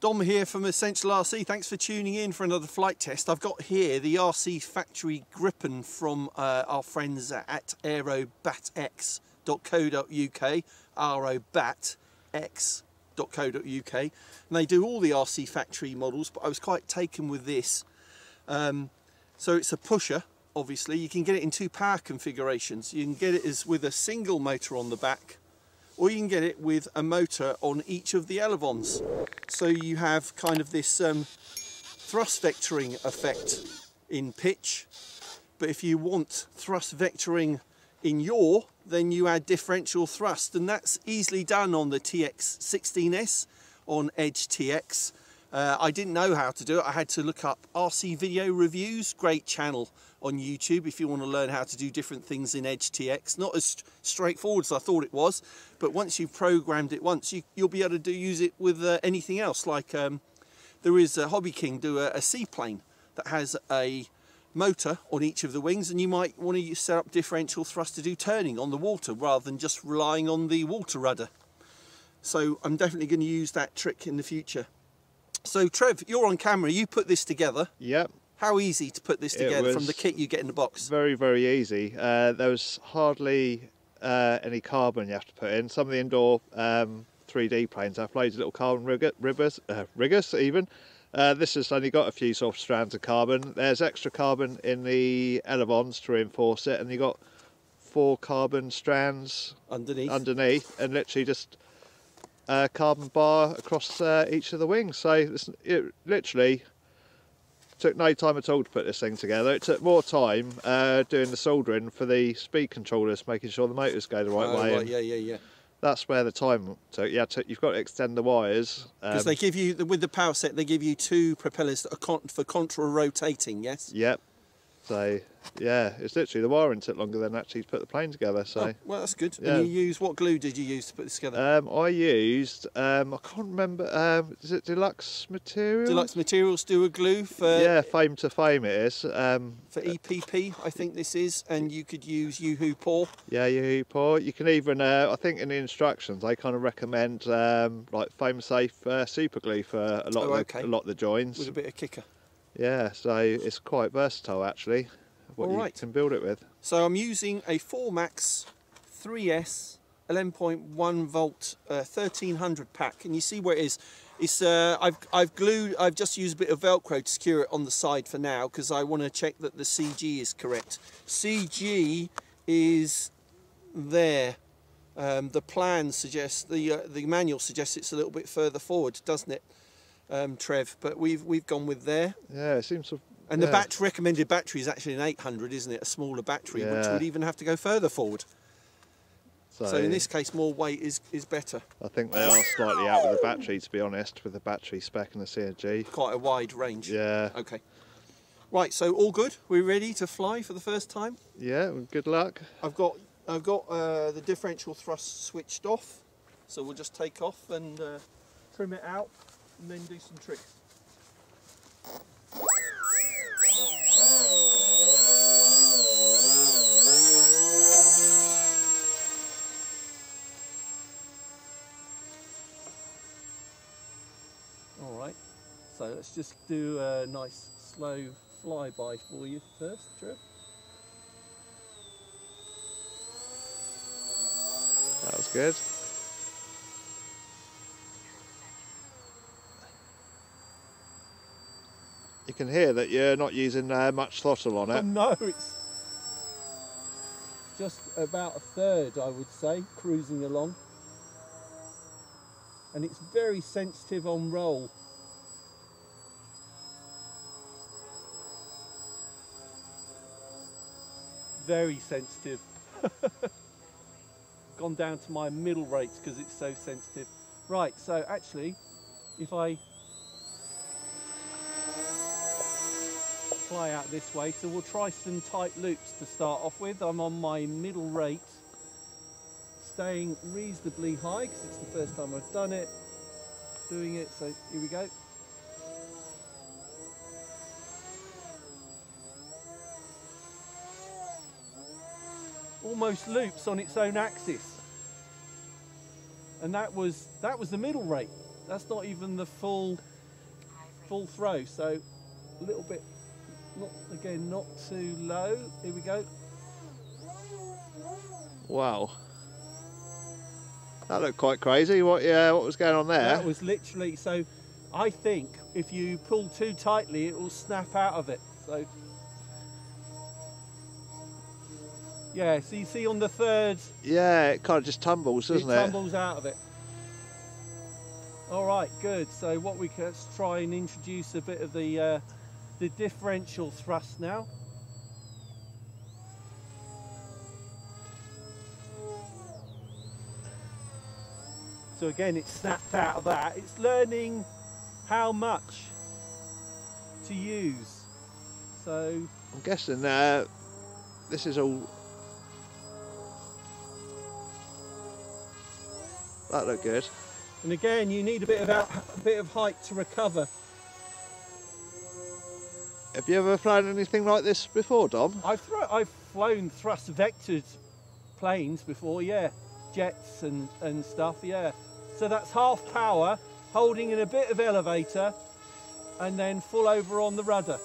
Dom here from Essential RC. Thanks for tuning in for another flight test. I've got here the RC factory Gripen from our friends at aerobatx.co.uk, aerobatx.co.uk, and they do all the RC factory models, but I was quite taken with this. So it's a pusher, obviously. You can get it in two power configurations. You can get it as with a single motor on the back, or you can get it with a motor on each of the elevons. So you have kind of this thrust vectoring effect in pitch, but if you want thrust vectoring in yaw, then you add differential thrust, and that's easily done on the TX16S on Edge TX. I didn't know how to do it. I had to look up RC video reviews, great channel on YouTube if you want to learn how to do different things in Edge TX. Not as straightforward as I thought it was, but once you've programmed it once, you'll be able to use it with anything else. Like there is a Hobby King do a seaplane that has a motor on each of the wings, and you might want to set up differential thrust to do turning on the water rather than just relying on the water rudder. So I'm definitely going to use that trick in the future. So Trev, you're on camera, you put this together. Yep. How easy to put this together from the kit you get in the box? Very, very easy. There was hardly any carbon you have to put in. Some of the indoor 3D planes have loads of little carbon riggers even. This has only got a few soft strands of carbon. There's extra carbon in the elevons to reinforce it, and you've got 4 carbon strands underneath and literally just carbon bar across each of the wings. So it literally took no time at all to put this thing together. It took more time doing the soldering for the speed controllers, making sure the motors go the right way. Right, yeah. That's where the time took. Yeah, you've got to extend the wires. Because they give you, with the power set, they give you 2 propellers that are for contra rotating, yes? Yep. So, yeah, it's literally the wiring took longer than actually to put the plane together. So, oh, well, that's good. Yeah. And you use, what glue did you use to put this together? I used, I can't remember, is it Deluxe Materials? Deluxe Materials do a glue for... Yeah, Fame to Fame it is. For EPP, I think this is, and you could use Yoo-Hoo Pour. Yeah, Yoo-Hoo Pour. You can even, I think in the instructions, they kind of recommend like Fame Safe super glue for a lot of the joins. With a bit of kicker. Yeah, so it's quite versatile actually, what you can build it with. So I'm using a 4MAX 3S 11.1 volt 1300 pack, and you see where it is. It's I've just used a bit of Velcro to secure it on the side for now, because I want to check that the CG is correct. CG is there. The plan suggests, the manual suggests it's a little bit further forward, doesn't it? Trev, but we've gone with there. Yeah, it seems to. And the recommended battery is actually an 800, isn't it? A smaller battery, which would even have to go further forward. So in this case, more weight is better. I think they are slightly out with the battery, to be honest, with the battery spec and the CNG. Quite a wide range. Yeah. Okay. Right, so all good. We're ready to fly for the first time. Yeah. Well, good luck. I've got the differential thrust switched off, so we'll just take off and trim it out, and then do some tricks. All right, so let's just do a nice slow flyby for you first, Trev. That was good. You can hear that you're not using much throttle on it. Oh, no, it's just about a third, I would say, cruising along. And it's very sensitive on roll. Very sensitive. Gone down to my middle rates because it's so sensitive. Right, so actually, if I fly out this way, so we'll try some tight loops to start off with. I'm on my middle rate, staying reasonably high because it's the first time I've done it, doing it, so here we go. Almost loops on its own axis, and that was the middle rate. That's not even the full full throw, so a little bit, not too low. Here we go. Wow. That looked quite crazy. What was going on there? That was literally, so I think if you pull too tightly, it will snap out of it. So, yeah, so you see on the third... Yeah, it kind of just tumbles, doesn't it? It tumbles out of it. All right, good. So what we can, let's try and introduce a bit of the differential thrust now. So again, it's snapped out of that. It's learning how much to use. So I'm guessing this is all. That looked good. And again, you need a bit of height to recover. Have you ever flown anything like this before, Dom? I've flown thrust vectored planes before, yeah, jets and stuff, yeah. So that's half power, holding in a bit of elevator, and then full over on the rudder.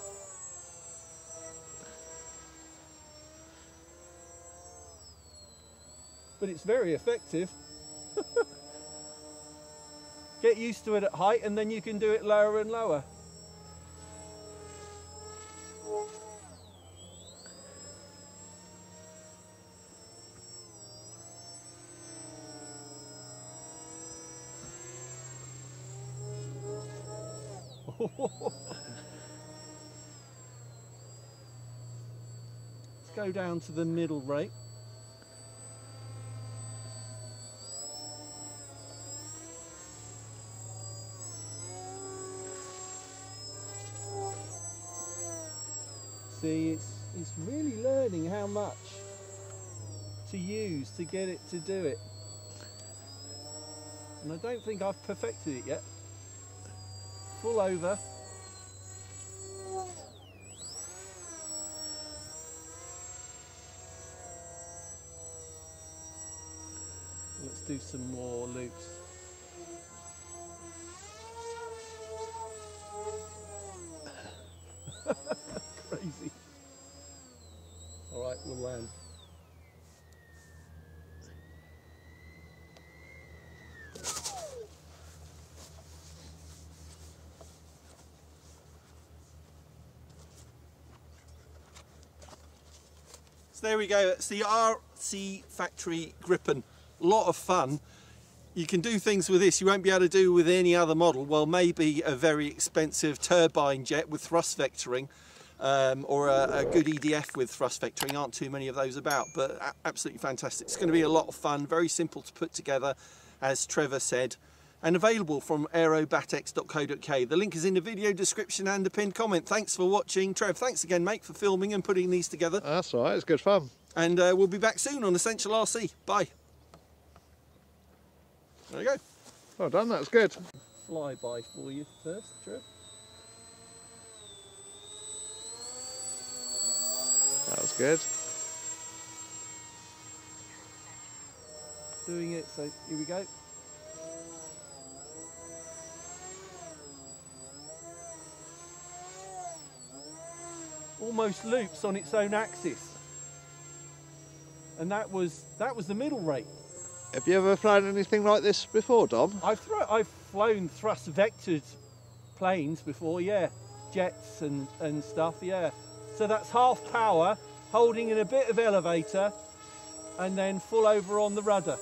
But it's very effective. Get used to it at height, and then you can do it lower and lower. Let's go down to the middle rate. See, it's really learning how much to use to get it to do it. And I don't think I've perfected it yet. Full over. Let's do some more loops. Crazy. All right, we'll land. So there we go, it's the RC Factory Gripen. A lot of fun. You can do things with this you won't be able to do with any other model. Well, maybe a very expensive turbine jet with thrust vectoring, or a good EDF with thrust vectoring. Aren't too many of those about, but absolutely fantastic. It's going to be a lot of fun, very simple to put together, as Trevor said, and available from aerobatex.co.uk. The link is in the video description and the pinned comment. Thanks for watching. Trev, thanks again, mate, for filming and putting these together. That's all right, it's good fun. And we'll be back soon on Essential RC. Bye. There you go. Well done, that's good. Flyby for you first, Trev. That was good. Doing it, so here we go. Almost loops on its own axis. And that was the middle rate. Have you ever flown anything like this before, Dom? I've flown thrust vectored planes before, yeah, jets and stuff, yeah. So that's half power, holding in a bit of elevator, and then full over on the rudder.